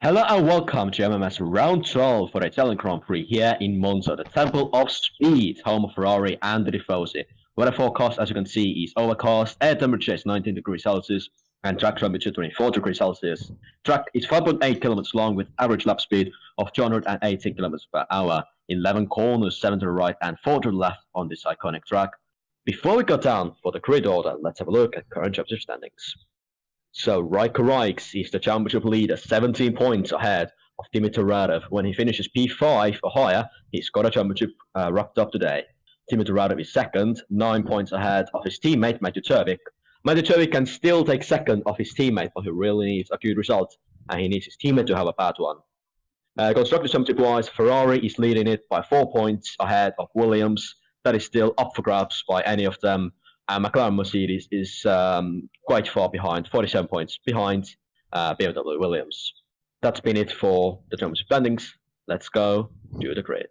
Hello and welcome to MMS Round 12 for the Italian Grand Prix here in Monza, the Temple of Speed, home of Ferrari and the Tifosi. Weather forecast, as you can see, is overcast, air temperature is 19 degrees Celsius, and track temperature 24 degrees Celsius. Track is 5.8 kilometers long with average lap speed of 218 kilometers per hour, 11 corners, 7 to the right and 4 to the left on this iconic track. Before we go down for the grid order, let's have a look at current championship standings. So Raikko Rijks is the championship leader, 17 points ahead of Dimitar Radev. When he finishes P5 or higher, he's got a championship wrapped up today. Dimitar Radev is second, 9 points ahead of his teammate Matthew Turvik. Matthew Turvik can still take second of his teammate, but he really needs a good result, and he needs his teammate to have a bad one. Constructors Championship-wise, Ferrari is leading it by 4 points ahead of Williams. That is still up for grabs by any of them. And McLaren Mercedes is quite far behind, 47 points behind BMW Williams. That's been it for the championship standings. Let's go to the grid.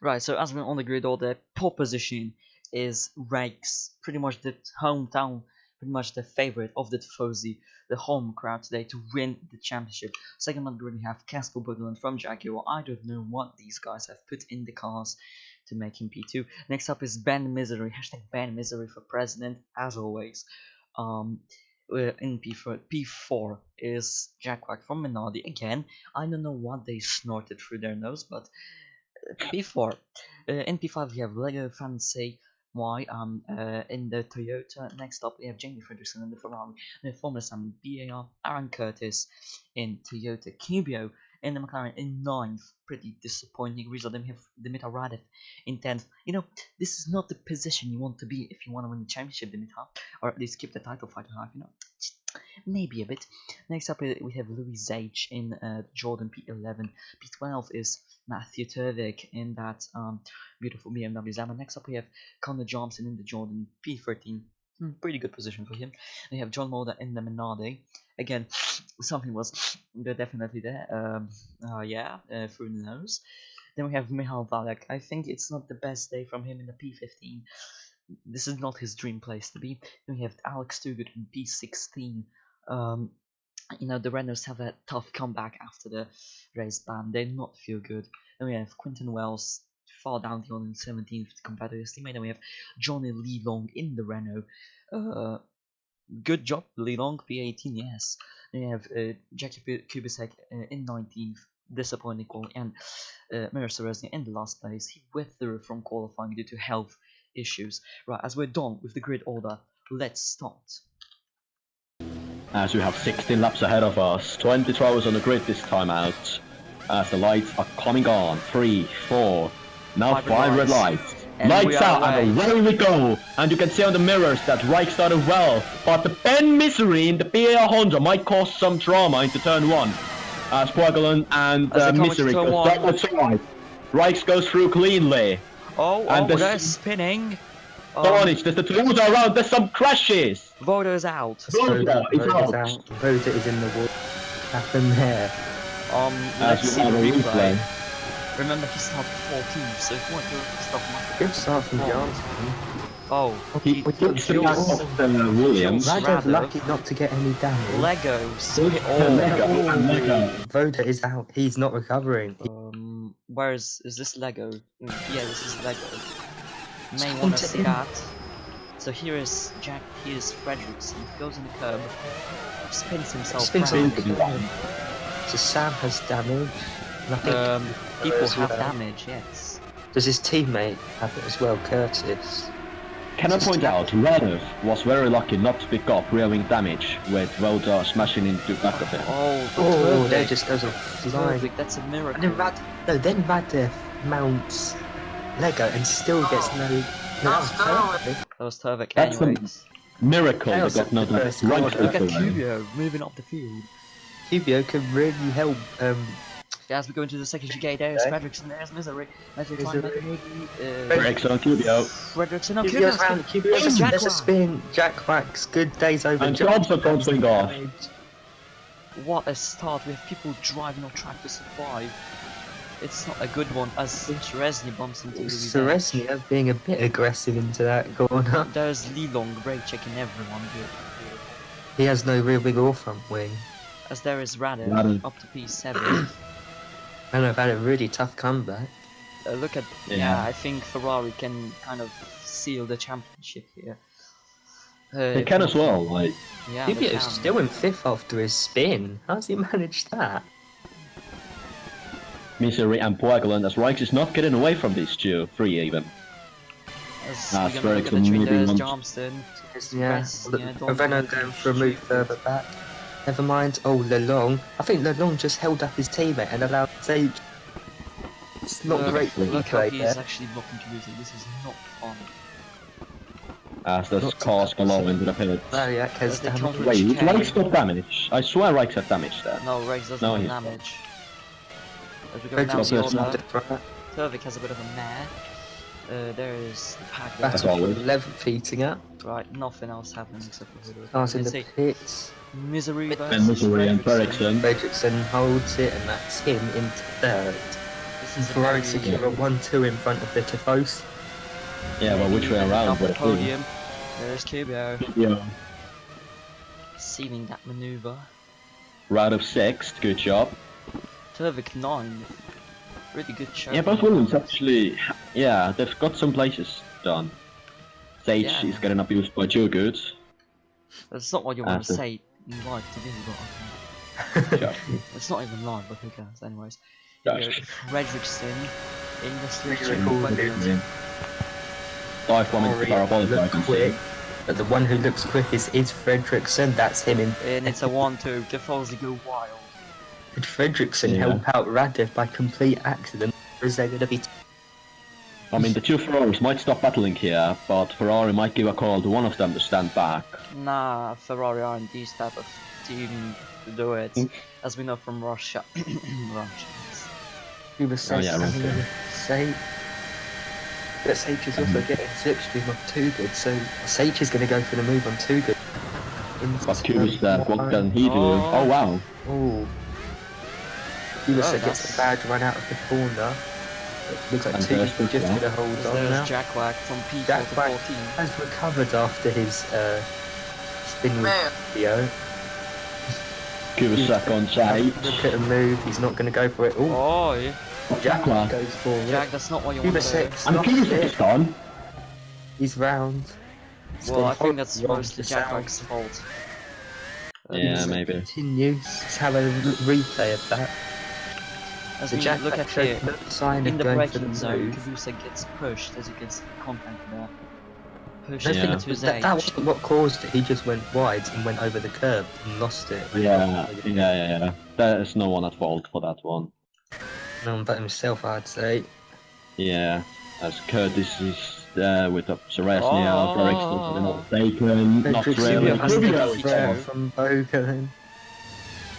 Right, so as we're on the grid, all the pole position is Rijks, pretty much the hometown, pretty much the favorite of the Tifosi, the home crowd today to win the championship. Second on the grid, we have Casper Bugland from Jaguar. I don't know what these guys have put in the cars to make him P2. Next up is Ben Misery, hashtag Ben Misery for president, as always. In P4 is Jack Quack from Minardi. Again, I don't know what they snorted through their nose, but P4. In P5 we have Lego Fancy Y in the Toyota. Next up we have Jamie Fredrickson in the Ferrari. In the Formula 7 BAR, Aaron Curtis in Toyota. Cubio in the McLaren in 9th. Pretty disappointing result. Then we have Dimitar Radev in 10th. You know, this is not the position you want to be if you want to win the championship, Dimitar, or at least keep the title fight alive, you know. Maybe a bit. Next up we have Louis H in Jordan P11. P12 is Matthew Turvik in that beautiful BMW Zama. Next up we have Connor Johnson in the Jordan P13. Pretty good position for him. We have John Mulder in the Minardi. Again, something was definitely there. Through the nose. Then we have Michal Valek. I think it's not the best day from him in the P15. This is not his dream place to be. Then we have Alex Stugut in P16. You know, the Renaults have a tough comeback after the race ban. They not feel good. Then we have Quinton Wells far down the on in 17th compared to his teammate. Then we have Johnny Lee Long in the Renault. Good job, Lee Long, P18, yes. Then we have Jackie Kubicek in 19th. Disappointing quality. And Miro Ceresny in the last place. He withdrew from qualifying due to health issues. Right, as we're done with the grid order, let's start. As we have 16 laps ahead of us, 20 drivers on the grid this time out. As the lights are coming on, 3, 4, now 5 red lights. And lights out and away we go. And you can see on the mirrors that Reich started well, but the Ben Misery in the BAR Honda might cause some drama into turn 1. As Quaggleton and Misery goes down the side. Reich goes through cleanly. And they're spinning. There's the Toyota around, there's some crashes! Voda's out. Voda is out. Voda is in the wood. Happened there. Let's see the replay. Remember, he started 14th, so if you want to stop Good start from Johnson. Oh, He took the back of Williams. Radev lucky not to get any damage. Legos. Lego. Voda is out. He's not recovering. Where is this Lego? Yeah, this is Lego. May want to see that. So here is Jack, here is Fredrickson, goes in the curb, spins himself round. So Sam has damage. Nothing. People have damage, yes. Does his teammate have it as well, Curtis? Can I point out, Radev was very lucky not to pick up rear wing damage with Voda smashing into the back of him. Oh, there just goes a flying. That's a miracle. And then Radev mounts Lego and still gets no. That was Turvik. That's Anyways, a miracle they got no damage. look at Cubio moving up the field. Cubio can really help. As we go into the second chicane, there's Fredrickson, there's Misery. Fredrickson on Cubio. Fredrickson on Cubio's round. Cubio's Jack there's a spin. Jack Quacks. Good days over. And Johnson going off. What a start. We have people driving on track to survive. It's not a good one as Ceresny bumps into the Ceresny being a bit aggressive into that corner. There's Lee Long brake checking everyone. He has no rear wing or front wing. as there is Radev Radev. up to P7. And I've had a really tough comeback. Look at Yeah. I think Ferrari can kind of seal the championship here. They can as well, like. Yeah, they Fabio's can. still in 5th after his spin. How's he managed that? Misery and Poagaland, as Rikes is not getting away from these two, 3 even. As Ah, we're gonna look at the Sverikson train, moving there's on. Johnston. Yeah, Rest, yeah, don't Ravenna look going at for a move stupid. further back. Never mind. Oh, Lelong. I think Lelong just held up his teammate and allowed Sage. It's not Look, great that he look how played he's there. actually blocking Kurusa. This is not fun. As the Not cars go low into the pit. Variac has They damage. counter- Wait, Chicane. Rikes got damage. I swear Rikes had damage there. No, Rex doesn't No, have he's damage. As we go Frederick down Frederick's the was not order, not the front. Turvik has a bit of a mare. There is the pack. That's Battle always. for 11th heating up. Right, nothing else happened except for the Cars in the see. pits. Misery And versus Misery and Fredrickson. Fredrickson. Fredrickson holds it, and that's him in 3rd. This And is a Ferrari very secure a 1-2 in front of the Tifos. Yeah, well, which way around? Double But podium. There's Kubio yeah. sealing that maneuver. Round of 6th, good job. Turvik 9. Really good show. Yeah, both Williams actually, yeah, they've got some places done. Sage Yeah. is getting abused by two goods. That's not what you want to After. say in live to me, but Yeah. it's not even live, but who cares? Anyways, Yeah. here, Fredrickson in the switch. Really cool, dude. Dive bombing to Sorry, Parabolic, I look can quick. see. But the one who looks quickest is Fredrickson. That's him in. And it's a 1-2. Defozy go wild. Did Fredrickson Yeah. help out Radev by complete accident? Or is there going to be? I mean, the two Ferraris might stop battling here, but Ferrari might give a call to one of them to stand back. Nah, Ferrari aren't these type of team to do it, Mm. as we know from Russia. Russia. He was Oh, yeah, having right. a Sage. But Sage is also getting slipstream of 2 good, so Sage is going to go for the move on 2 good. But Kubica there, what can he do? Oh. Oh wow. Oh. Kubica Oh, gets that's- a bad run out of the corner. It looks like And 2 there's good just Kubica. going to hold on There's now. Jack Wack from P4 Jack to Wack 14. has recovered after his spin with video. Kubica on Sage. Look at the move, he's not going to go for it. Oh, Oh, yeah. Jack Jack. goes for it. Jack, that's not what you want to do. Kubica And stops Kubica is it. gone. He's round. It's Well, gone I think that's horribly mostly off the Jack sound. Wack's fault. Yeah, Kubica maybe. Continues. Let's have a replay of that. As The we Jack look at showed here, no sign in of the going for braking the zone, move. Kubica gets pushed, as you can see the contact there. Pushed I Yeah. think into his that edge. wasn't what caused it. He just went wide and went over the curb and lost it. Yeah. There's no one at fault for that one. No one but himself, I'd say. Yeah, as Curtis is there with Ceresnia, Oh. Fredrickson not taken, not Fredrickson really. has to Kubica be is fair. there. from Bogan.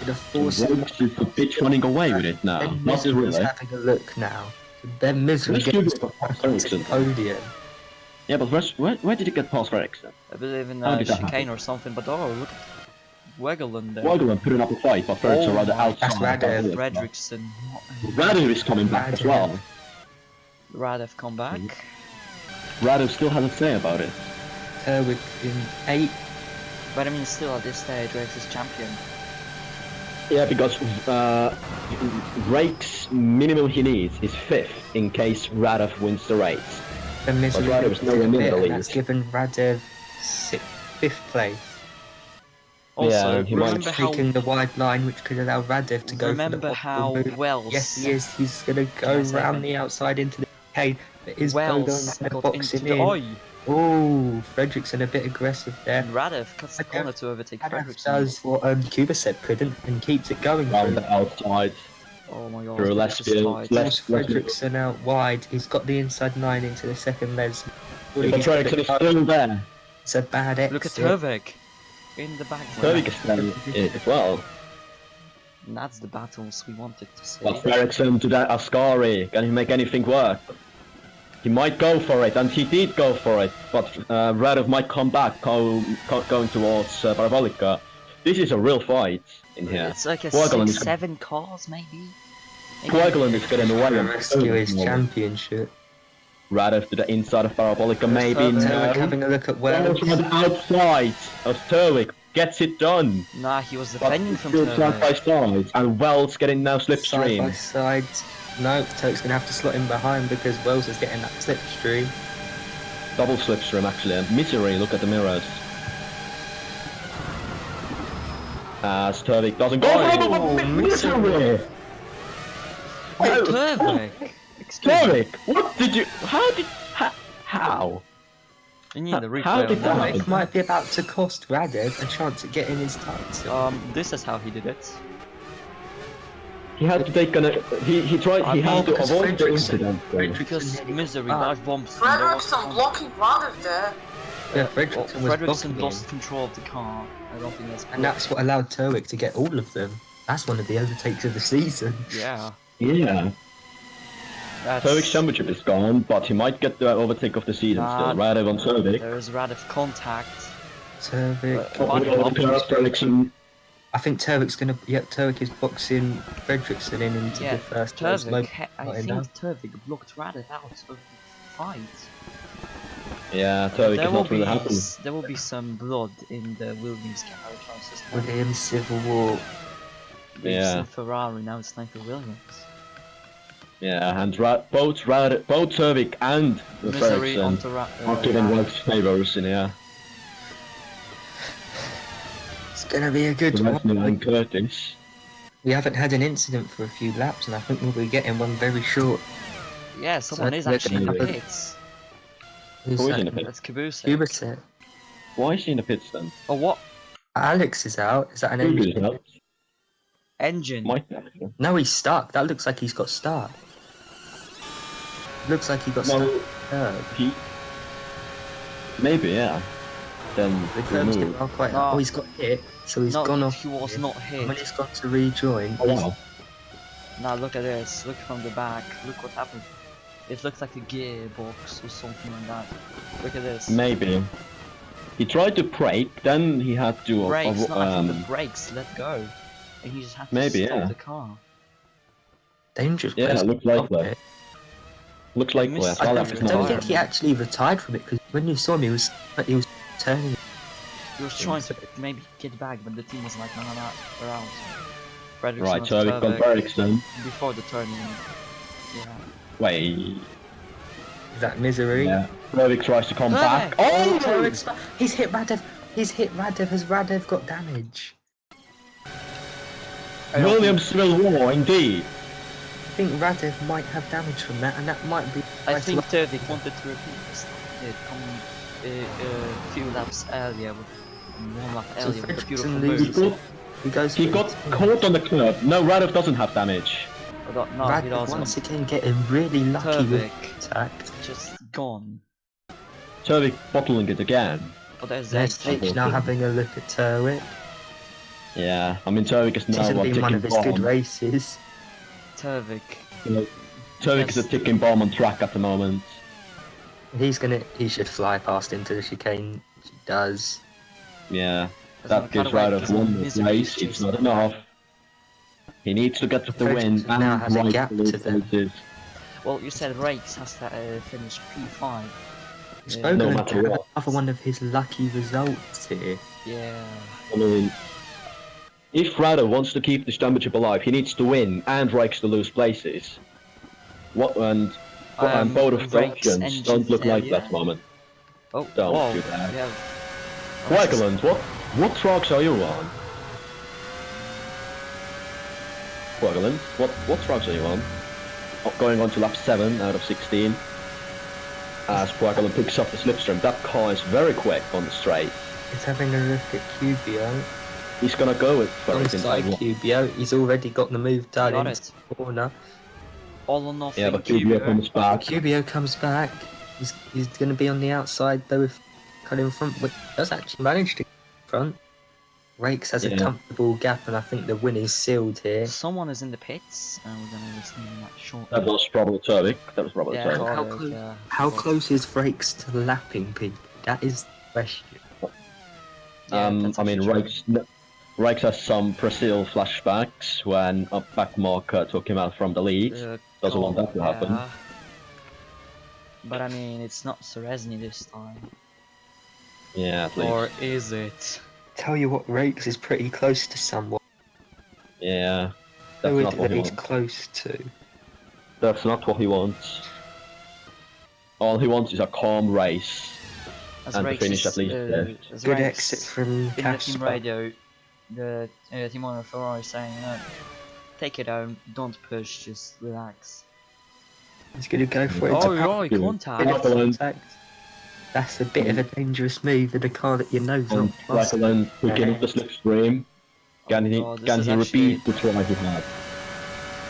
The force Rikes is a bit running away with it now. Ben Not Misery's really. having a look now. Ben Misery Let's gets do the Fredrickson. podium. Yeah, but where did it get past Fredrickson? I believe in How did that chicane happen? or something, but oh, look at Wegeland there. Wegeland putting up a fight, but Fredrickson Oh rather my- outside. That's Radev. Fredrickson. Radev is coming back as well. Radev come back. Radev still has a say about it. Terwick in 8. But I mean, still at this stage, Rex is champion. Yeah, because Rake's minimum he needs is 5th in case Radev wins the race. Ben Misery But Radev looks is nowhere near bit, the and lead. that's given Radev 5th place. Also, he might remember how Taking the wide line, which could allow Radev to go for remember the how optimal move. Wells Yes, he is. He's going to go Yes, I round think. the outside into the arcade. But is Wells Bogan got boxing into the in? oi, Oh, Fredrickson a bit aggressive there. and Radev cuts the corner to overtake Radev Fredrickson. does what Kubica couldn't and keeps it going. Round through. the outside. Oh my god, Through this left is field, tight. left- Force Fredrickson out wide. He's got the inside 9 into the second les. But Fredrickson is still there. It's a bad exit. Look at Turvik in the back. Turvik is still it as well. And that's the battles we wanted to see. But Fredrickson to that Ascari, can he make anything work? He might go for it, and he did go for it, but Radev might come back, going towards Parabolica. This is a real fight in here. It's like a Wegeland is- 6-7 cars, maybe. Wegeland is getting away Trying to on rescue his championship. Radev to the inside of Parabolica, maybe Turvik no. Turwick having a look at Wells. Wells on the outside of Turvik. gets it done. Nah, he was But defending from still side by Turvik. side, and Wells getting now Side by slipstream. side. No, Turk's gonna have to slot in behind because Wells is getting that slipstream. Double slipstream actually, and Misery, look at the mirrors. As Turvik doesn't go Oh, for Misery. Wait, No, Turvik! Excuse me. Turvik, what did you, how? You need the replay How did on that that. happen? Turk might be about to cost Radev a chance at getting his title. This is how he did it. He had to take he tried, he had to because avoid the Fredrickson- incident. though. Because Misery Ah. dive bombs. and there was Frederickson some- blocking Radev there. Yeah, Well, Fredrickson was Fredrickson blocking lost him. control of the car. I don't think that's. And that's what allowed Turwick to get all of them. That's one of the overtakes of the season. Yeah. Yeah, That's... Turvik's championship is gone, but he might get the overtake of the season Nah. still. Radev on Turvik. There is Radev contact. Turwick. Turvik. I think Turwick's gonna. Yep, Turwick is boxing Fredrickson into Yeah, the first Turvik. I not think enough. Turvik blocked Radev out of the fight. Yeah, Turvik There is will not really happy. there will be some blood in the Williams carriage system. Williams Civil War. We've Yeah. seen Ferrari, now it's time for Williams. Yeah, and both Turvik and Misery Fredrickson onto are giving Wells favors in here. It's gonna be a good Leslie one. and Curtis. We haven't had an incident for a few laps, and I think we'll be getting one very short. Yeah, someone is they're actually in the gonna- pits. Who's Who is that? in the pit? That's Caboose. Kubica. Why is he in the pits then? Oh, what? Alex is out. Is that an Who is engine? out? Engine. Might be actually. No, he's stuck. That looks like he's got stuck. Looks like he got stuck. No, he. Maybe, yeah. Then The curbs remove. are quite. No. Oh, he's got hit, so he's No, gone off. he was here. not And when hit. he's got to rejoin, Oh wow. Now look at this. Look from the back. Look what happened. It looks like a gearbox or something like that. Look at this. Maybe. He tried to brake, then he had to. Brakes, not actually the brakes. Let go. And he just had to Maybe, stop yeah. the car. dangerous. Yeah, person looks like off that. it. Looks like missed that. I I'll don't, have I to don't know. think he actually retired from it because when you saw him, he was turning. He was trying to maybe get back, but the team was like, no, we're out. Fredrickson Right, was so we've got Turvik Ericsson. before the turn. Yeah. Wait. Is that misery? Yeah. Turvik tries to come back. Oh, Oh! Turwick's back. He's hit Radev. He's hit Radev. Has Radev got damage? I don't Williams Civil War, indeed. I think Radev might have damage from that, and that might be. I think Turvik wanted to repeat this. It come a few laps earlier, one lap So earlier with a beautiful Fredrickson move. loses. He goes. He for got it. caught on the curb. No, Radev doesn't have damage. No, he Radev doesn't. once again getting really lucky with Turvik attack. just gone. Turvik bottling it again. Oh, there's There's H. H now having a look at Turwick. Yeah, I mean Turvik is This now has a been one ticking of his good bomb. races. Turvik. Turvik is a ticking bomb on track at the moment. He should fly past into the chicane. He does. Yeah, Doesn't that matter gives where Radev he's one on, Misery race. is It's chasing not him. enough. He needs to get to the win Fredrickson now and has a right gap to to them. places. Well, you said Rakes has to finish P5. He's Yeah. spoken No of matter what. another one of his lucky results here. Yeah. I mean, if Radev wants to keep this championship alive, he needs to win and Rakes to lose places. What and both of the Rakes options engine don't look like failure. that moment. Oh, Don't whoa. do that. Yeah. Wakeland, what trucks are you on? Wakeland, what trucks are you on? Oh, going on to lap 7 out of 16. As Wakeland picks up the slipstream, that car is very quick on the straight. He's having a look at Cubio. He's gonna go with first Alongside inside one. Cubio, he's already got the move done Got into it. the corner. All or nothing. Yeah, but Cubio comes back. Cubio comes back. He's going to be on the outside though if cut in front, but does actually manage to get in front. Rakes has a Yeah. comfortable gap, and I think the win is sealed here. Someone is in the pits, and we're gonna listen to that short. That was probably Turvik. That was probably Yeah, Turvik. How Turvik, close- yeah. How Well, close is Rakes to lapping people? That is the question. yeah, that's I mean, actually Rakes has some Brazil flashbacks when a backmarker took him out from the lead. true. Doesn't want that to happen. Yeah. But I mean, it's not Serezny this time. Yeah, at least. Or is it? Tell you what, Rakes is pretty close to someone. Yeah, that's Who is not it what that he he's wants. close to? That's not what he wants. All he wants is a calm race As and to Rakes finish at is, least fifth. as Good Rakes exit from in the team Casper. radio, the team owner Ferrari is saying, no, take it home, don't push, just relax. He's going to go for it. Oh, It's right, contact. bit of Raikkonen contact. That's a bit of a dangerous move in a car that you know's not and fast. Raikkonen picking up the slipstream. Can Oh he god, this can is he actually... repeat the try he had?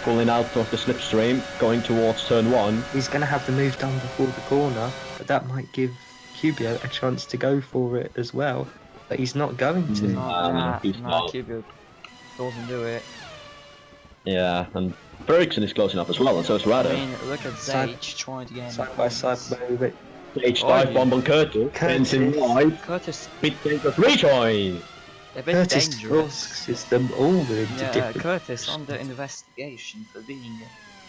Pulling out of the slipstream, going towards turn 1. He's going to have the move done before the corner, but that might give Cubio a chance to go for it as well. But he's not going to. He's Nah, not. Cubio doesn't do it. Yeah, and Bergson is close enough as well, and so is I Rado. mean, look at Zage trying to get Side by side move. Stage Oh, dive yeah. bomb on Curtis. Curtis. Sends him wide. Curtis, Bit dangerous rejoin. a bit Curtis dangerous. thrusts them all into Yeah, different. Curtis under investigation for being...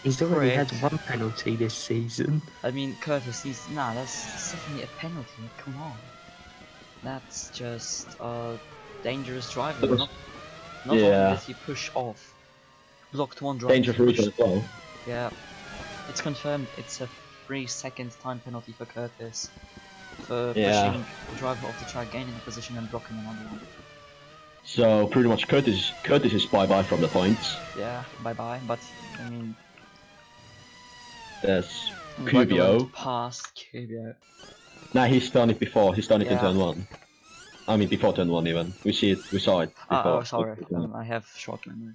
He's already had prick. one penalty this season. I mean, Curtis needs... Nah, that's definitely a penalty, come on. That's just dangerous driving. Not only Yeah. did he push off, blocked one driver. Dangerous he pushed- rejoin as well. Yeah, it's confirmed. It's a 3-second time penalty for Curtis for Yeah. pushing the driver off the track, gaining a position and blocking another one. So pretty much Curtis is bye-bye from the points. Yeah, bye bye. But I mean, There's Wegland Cubio. past Cubio. Nah, he's done it before. He's done it in Yeah. turn 1. I mean, before turn 1 even. We saw it before. Oh, sorry, I have short memory.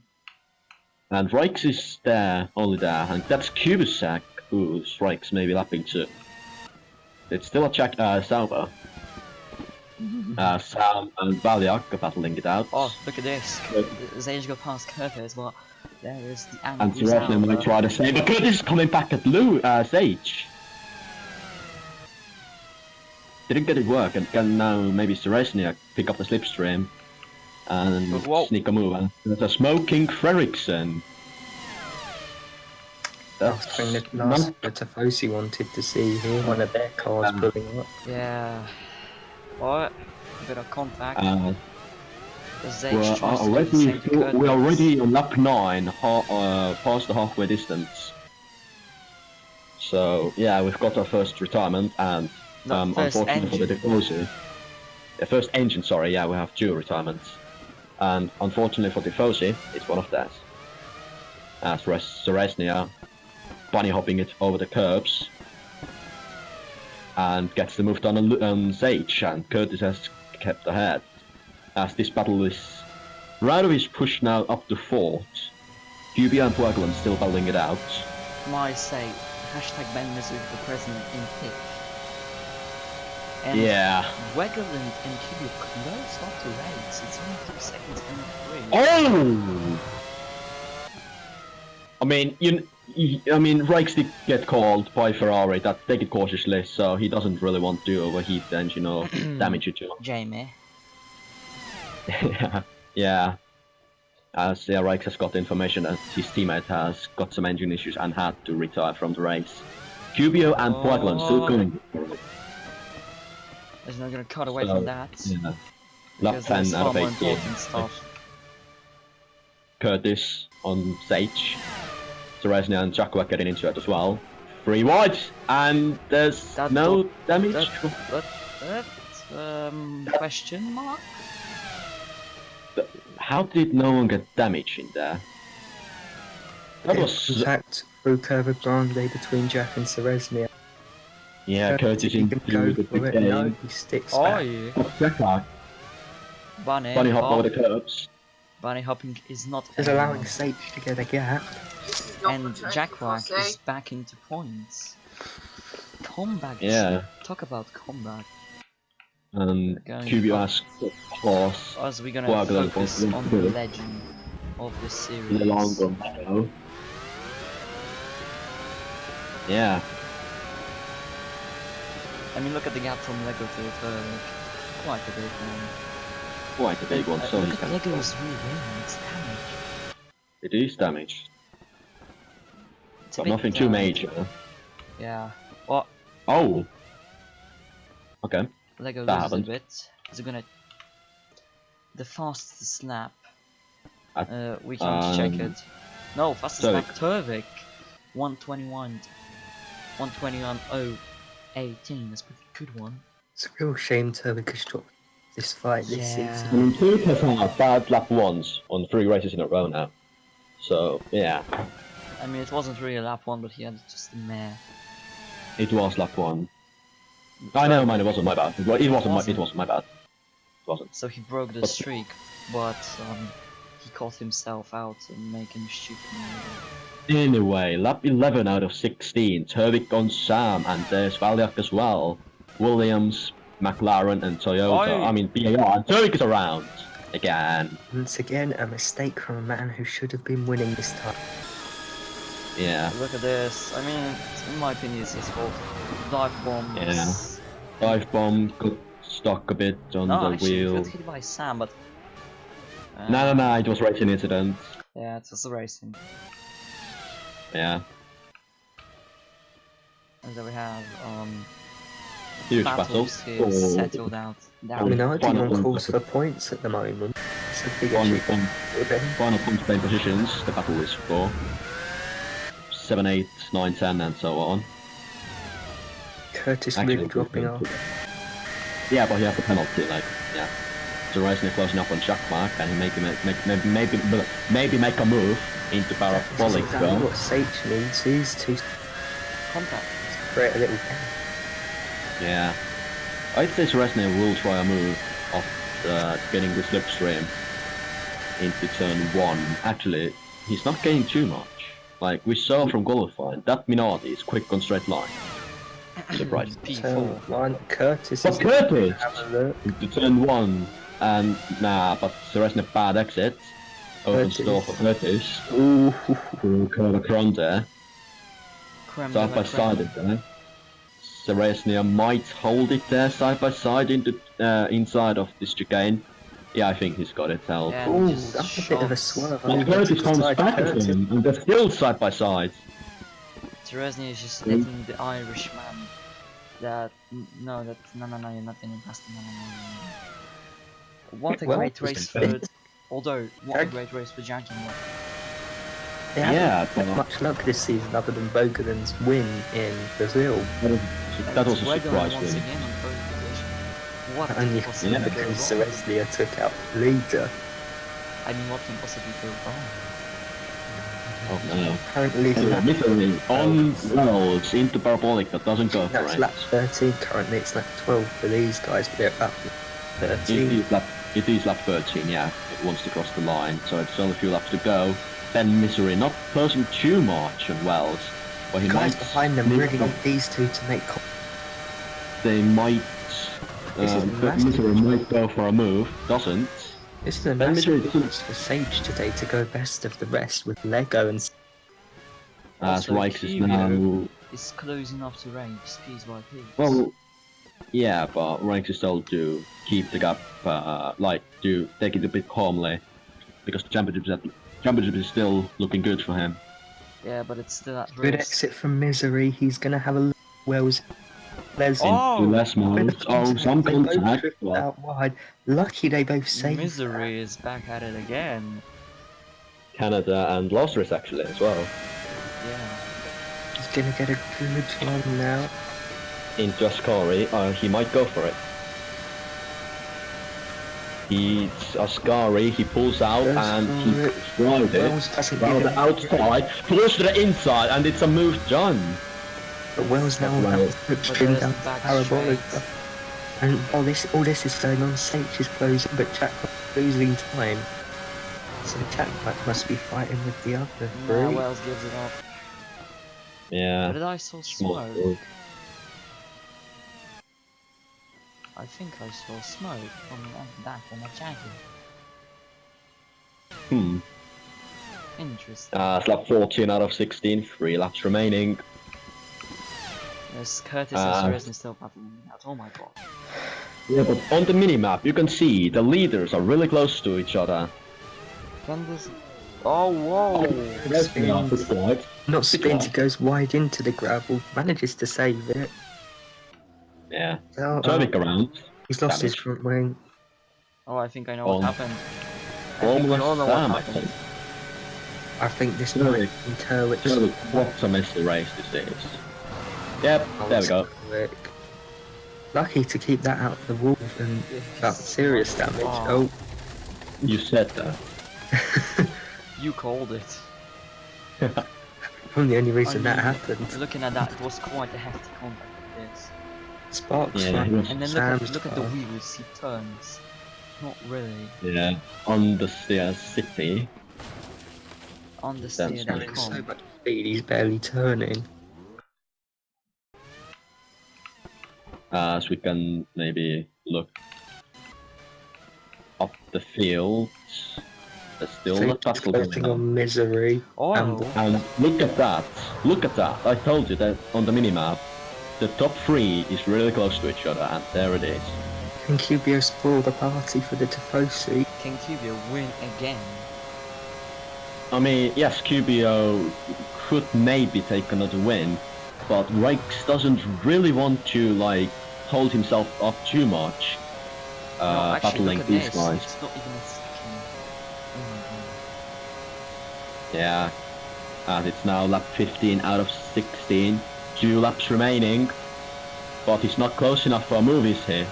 And Rikes is there, only there, and that's Kubisak who Rikes maybe lapping to. It's still a check, Sauber. Sam and Valiak are battling it out. Oh, look at this. Zage got past Curtis, but there is the And angry Sebastian might try the same, but Curtis is coming back at Sage. Didn't get it work, and can now maybe Seresnia pick up the slipstream and Whoa. sneak a move. And there's a smoking Fredrickson. That's the thing that last Tifosi wanted to see here. One of their cars pulling up. Yeah. What? A bit of contact. Zage We're tries to do the same to Curtis. we're already on lap 9, past the halfway distance. So yeah, we've got our first retirement, and No, first unfortunately for the Tifosi, the first engine. Sorry, yeah, we have 2 retirements, and unfortunately for Tifosi, it's one of theirs. As Seresnia bunny hopping it over the curbs and gets the move done on Sage, and Curtis has kept ahead. As this battle is... Rado is pushed now up to 4th. QB and Wagland still battling it out. Might say, hashtag Ben Mizzou for president in pick. And Yeah. Wegerland and Cubio close up to race. It's only 2 seconds and 3. Oh! I mean, Rikes did get called by Ferrari that take it cautiously, so he doesn't really want to overheat the engine or damage it too much. Jamie. Yeah. As Rikes has got information that his teammate has got some engine issues and had to retire from the race. Cubio and Wagland still going. There's not gonna cut away So, from that. Yeah. Lap Because 10 there's out far of more 18. important stuff. Curtis on Sage. Seresnia and Jacqua getting into it as well. 3 wide, and there's That no do- damage. Question mark? How did no one get damage in there? That was... Contact through Curva Grande between Jack and Seresnia. Yeah, Curtis he into can go the for big it. No, game. he sticks Oh back. yeah. Jacqua, bunny hop over the curbs. Bunny hopping is not Is allowed. allowing Sage to get a gap. And Jackwag is back into points. Comeback. Yeah. Talk about comeback. And Going QB up. has horse As we're gonna Wagland focus was on good. the legend of this in series. the long run. So. Yeah. I mean, look at the gap from Lego to Third. Quite a big one. Quite a big one. So Look he's at got- Lego's rear wing, it's damaged. It is damaged, It's a but bit nothing too damaged. major. Yeah. Well, Oh. Okay. Lego That loses a happened. bit. Is it gonna... the fastest lap. I- We can't check it. No, fastest lap Turvik. 121.018. That's a pretty good one. It's a real shame Turvik has dropped this fight this Yeah. I season. mean, Turk has had bad lap ones on 3 races in a row now. So, yeah, I mean, it wasn't really a lap 1, but he had just a mare. it was lap 1. I know, man, it wasn't my bad. It wasn't my bad. It wasn't. So he broke the But- streak, but he caught himself out and making a stupid move. Anyway, lap 11 out of 16. Turvik on Sam, and there's Valiak as well. Williams, McLaren, and Toyota. Oi. I mean, BAR, and Turvik is around again. Once again, a mistake from a man who should have been winning this time. Yeah. Look at this. I mean, in my opinion, it's his fault. Dive bomb. Yeah. Dive bomb got stuck a bit on No, the actually, he wheel. got hit by Sam, but. No, it was racing incident. Yeah, it was the racing. Yeah. And then we have Huge battle. battles here Oh. settled out. I Down. mean, I Final on point. calls for points at the moment. It's a big Final achievement for them. point playing positions. The battle is for 7, 8, 9, 10, and so on. Curtis Actually, really dropping off. Yeah, but he has the penalty, like, yeah. So Reisner closing up on Jack Mark, and he maybe make a move into That's parabolic exactly zone. what Sage needs is to Contact. create a little gap. Yeah. I'd say Reisner will try a move of getting the slipstream into turn 1. Actually, he's not getting too much. Like we saw from qualifying, that Minardi is quick on straight line. Surprise. P4. One, Curtis But is Curtis! have a look. Into turn 1, and but Reisner bad exit. Open Curtis. door for Curtis. Ooh, Through curve across there. Creme de Side la by side creme. it there. Seresnia might hold it there side by side into inside of this chicane. Yeah, I think he's got it held. Yeah, ooh, he just that's a bit of a shoves. swerve. But over to Curtis the comes side. back at Curtis. him, and they're still side by side. Teresny is just letting the Irishman that no, you're not getting past him. No. What a Well, great race for although what a great race for Jackie. They haven't Yeah, had but much luck this season other than Bogaden's win in Brazil. that was a We're going surprise once win. again on pole position. What Only can possibly go because wrong? Cereslia took out the leader. I mean, what can possibly go wrong? Oh no. Currently, Literally on wells into parabolic that doesn't go for that's it. lap 13. Currently, it's lap 12 for these guys, but they're up to 13. It is lap 13, yeah. It wants to cross the line, so it's only a few laps to go. Ben Misery not closing too much on Wells, but he Guys might. behind them sneak really up. need these two to make. They might. This is Ben massive. Misery might go for a move. Doesn't. This is a Ben massive Misery chance for Sage today to go best of the rest with Lego and. As Also, Rikes is Kiwi now. It's closing off to race piece by piece. Well, yeah, but Rikes is still to keep the gap, to take it a bit calmly, because the championship is still looking good for him. Yeah, but it's still at Good risk. exit from Misery. He's gonna have a look. Wells. Les. Oh! Into less moves. Oh, some They both contact. tripped But out wide. Lucky they both saved. Misery is back at it again. Canada and Losris actually as well. Yeah. He's gonna get a good one now. Into Ascari, he might go for it. He's Ascari, he pulls out Goes and for he it. tried it. Wells doesn't Well, give the it. outside, pulls to the inside, and it's a move done. But Wells now Well, has to but trim there's down the back parabolic. straight. And all this is going on. Sage is closing, but Jack losing time. So Jack must be fighting with the other Yeah, three. Wells gives it up. Yeah. But did I saw Small smoke? move. I think I saw smoke from that on a jacket. Interesting. It's lap 14 out of 16, 3 laps remaining. There's Curtis uh, and Ceresny still battling out. Oh my god. Yeah, but on the minimap, you can see the leaders are really close to each other. Can this... Oh, whoa! Spins. Not spins, he goes wide into the gravel, manages to save it. Yeah. Oh, Turvik around. he's lost his damage. front wing. Oh, I think I know what happened. I think we Almost all know Sam, what I happened. think. I think this Really? might be Turwick's. So what's a messy race this is? Yep, Oh, there we it's go. Turwick. Lucky to keep that out of the wall and without serious damage. Oh, You said that. You called it. from the only reason that mean, happened. Looking at that, it was quite a hefty contact with this. Sparks Yeah, he was- And then Sam's look at the car. wheels, he turns. Not really. Yeah, on the city. On the Stands steer right. that So come. much speed, he's barely turning. As we can maybe look up the field. There's still So a he's battle going floating on. on misery. Oh, And look at that! Look at that! I told you that on the minimap, the top three is really close to each other, and there it is. Can QBO spoil the party for the Tifosi? can Cubio win again? I mean, yes, QBO could maybe take another win, but Rakes doesn't really want to like hold himself up too much. No, actually, Battling look at these this. guys. It's not even a second. Oh my god. Yeah, and it's now lap 15 out of 16. 2 laps remaining, but he's not close enough for movies here.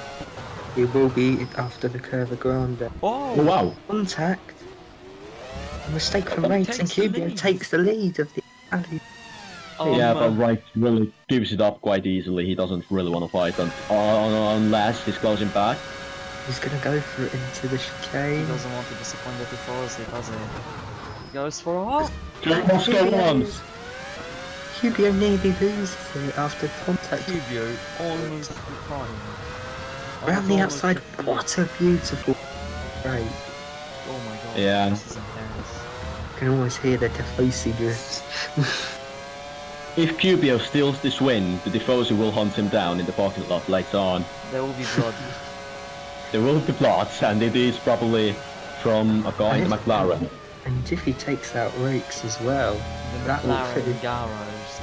He will be after the Curva Grande. Oh wow! Contact. A mistake from Rakes and Takes the QBO lead. takes the lead of the alley. Yeah, but Wright really gives it up quite easily. He doesn't really want to fight unless he's closing back. He's gonna go for it into the He chicane. doesn't want to disappoint the Tifosi, does he? He goes for a hop. What's going on? QBO nearly loses it after contact. Cubio almost declined. Round the outside, what a beautiful break. Oh my god. Yeah. This is intense. You can always hear the Tifosi drifts. If QBO steals this win, the Tifosi will hunt him down in the parking lot later on. There will be blood. There will be plots, and it is probably from a guy in the McLaren. And if he takes out Rakes as well, The that will McLaren fit. Garros.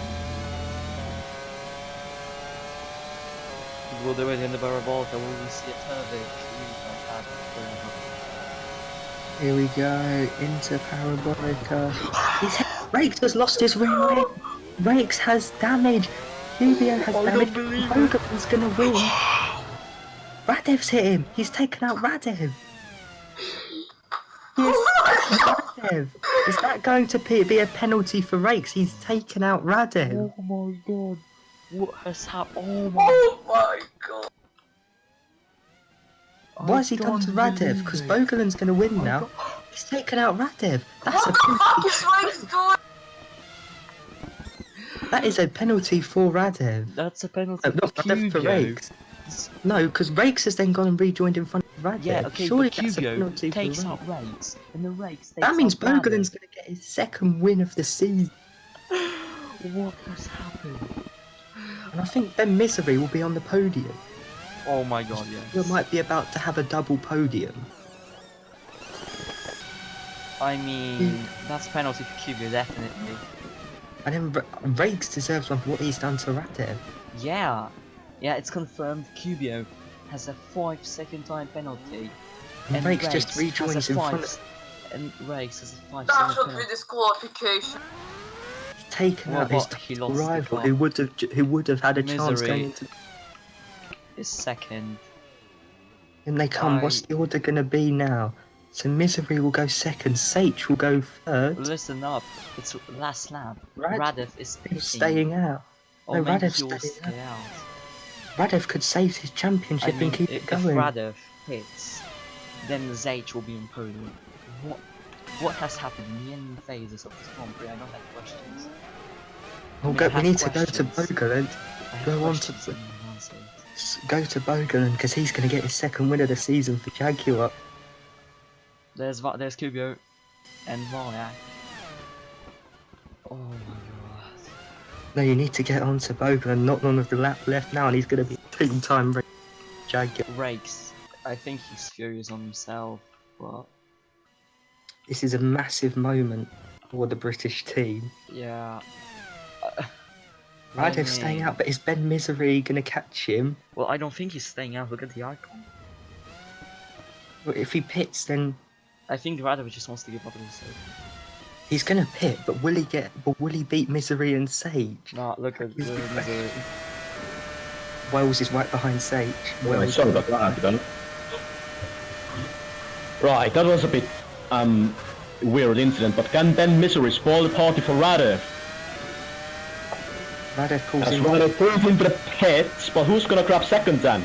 We'll do it in the Barabolka. Will we see a Turvik? Here we go, into Parabolica. Rakes has lost his rear end. Rakes has damage. QBO has damage. Hogan's gonna win. Radev's hit him. He's taken out Radev. He has taken out Radev. Is that going to be a penalty for Rakes? He's taken out Radev. Oh my god. What has happened? Oh my god. Why has he done to Radev? Because Bogolin's going to win now. He's taken out Radev. That's a penalty. That is a penalty for Radev. That's a penalty. No, not Radev for Rakes. No, because Rakes has then gone and rejoined in front of Radev. Yeah, okay, Surely but that's a Cubio penalty takes for out Rakes. Rakes, and the Rakes takes That means out Radev. Bogolin's going to get his second win of the season. What has happened? And I think Ben Misery will be on the podium. Oh my god, You yes. might be about to have a double podium. I mean, that's a penalty for Cubio, definitely. And then Rakes deserves one for what he's done to Radev. Yeah, it's confirmed. Cubio has a 5-second time penalty. And Rakes just rejoins in front of... And Rakes has a 5-second That should penalty. be disqualification. Taken Well, out his but he lost the rival cup. who would have had a chance Misery. going into... Is second. And they come, what's the order going to be now? So Misery will go second, Sage will go third, Listen up, it's last lap. Radev Radev is pitting. staying out. Or No, maybe Radev's he will staying stay out. Radev could save his championship I mean, and keep if it going. Radev hits, then Zage will be in podium. What has happened in the ending phases of this Grand Prix? I don't have questions. We'll I go, mean, I we have need to go to questions. Bogoland. I have Go on to questions and answers. go to Bogoland because he's going to get his second win of the season for Jaguar. There's Cubio and Varyak. Oh my god. No, you need to get on to Bogoland. Not long of the lap left now, and he's going to be two-time Jaguar. Rakes. I think he's furious on himself, but This is a massive moment for the British team. yeah. Radev's staying out, but is Ben Misery going to catch him? Well, I don't think he's staying out. Look at the icon. But if he pits, then I think Radovic just wants to give up on himself. he's gonna pit. But will he get? But will he beat Misery and Sage? Nah, look at He's the the Misery. Wells is right behind Sage. Right, Wells. sorry about that, then. Right, that was a bit weird incident, but can Ben Misery spoil the party for Radev? Radev pulls As in. Radev pulls into the pits, but who's gonna grab second then?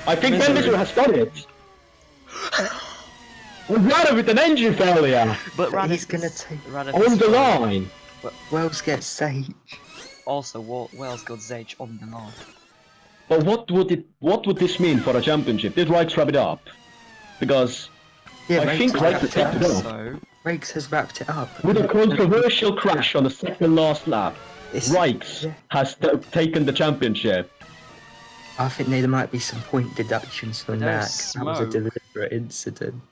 I think Ben Misery has done it! And Radev with an engine failure! But But Radev he's gonna is- take. Radev On is the fine. line! Wells gets Sage. Also, Wells got Zage on the line. But what would this mean for a championship? Did Rikes wrap it up? Because Yeah, I think has Rikes wrapped has it wrapped up. it up. So, Rakes has wrapped it up. With a controversial crash on the second last lap, It's- Rikes yeah. has taken the championship. I think there might be some point deductions from But that. there's 'Cause that was a smoke. deliberate incident.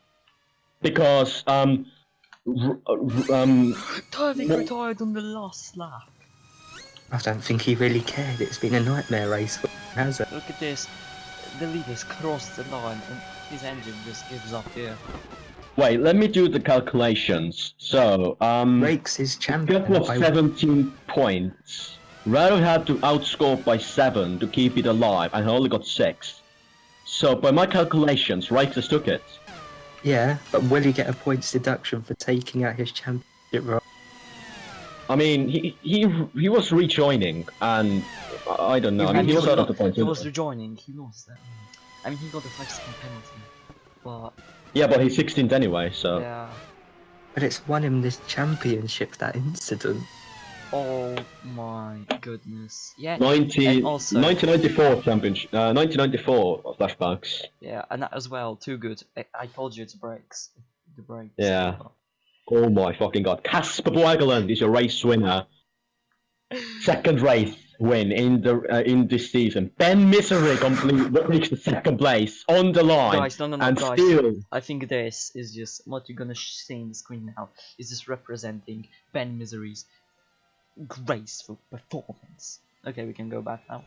Because Turvik Well- retired on the last lap. I don't think he really cared. It's been a nightmare race, for him, has it? Look at this. The leaders crossed the line and his engine just gives up here. wait, let me do the calculations. So Rakes is champion that was by 17 points. Rado had to outscore by 7 to keep it alive, and he only got 6. So by my calculations, Rikes has took it. yeah, but will he get a points deduction for taking out his championship role? I mean, he was rejoining, and I don't know. I mean, And he was out of lo- the points. He was rejoining, he lost that. I mean, he got the 5-second penalty. But, Yeah, but he's 16th anyway, so. yeah. But it's won him this championship, that incident. Oh my goodness. Yeah, 19, and also- 1994 championship, 1994 flashbacks. yeah, and that as well, too good. I told you it's brakes. The brakes. Yeah. Oh my fucking god. Casper Boegeland is your race winner. Second race win in this season. Ben Misery takes the second place on the line. Guys, no, and guys. still, I think this is just what you're gonna see in the screen now. Is just representing Ben Misery's graceful performance. Okay, we can go back now.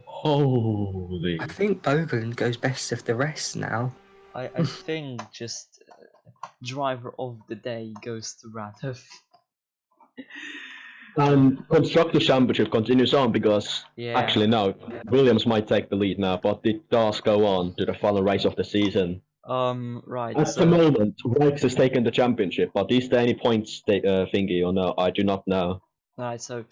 holy. I think Bogan goes best of the rest now. I think just driver of the day goes to Radov. And Constructor Championship continues on because, Yeah. actually no, Williams might take the lead now, but it does go on to the final race of the season. Right. At So the moment, Rex has taken the championship, but is there any points thingy or no? I do not know. right. So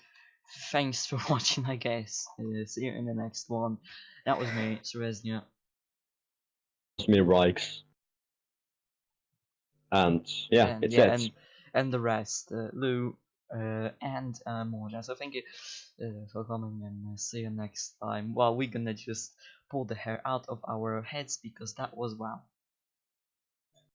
thanks for watching. I guess. See you in the next one. That was me, Sereznia. It's me, Rex. And yeah, and, it's yeah, it. and the rest, Lou, and Morja. So thank you for coming, and see you next time. Well, we're gonna just pull the hair out of our heads because that was wow.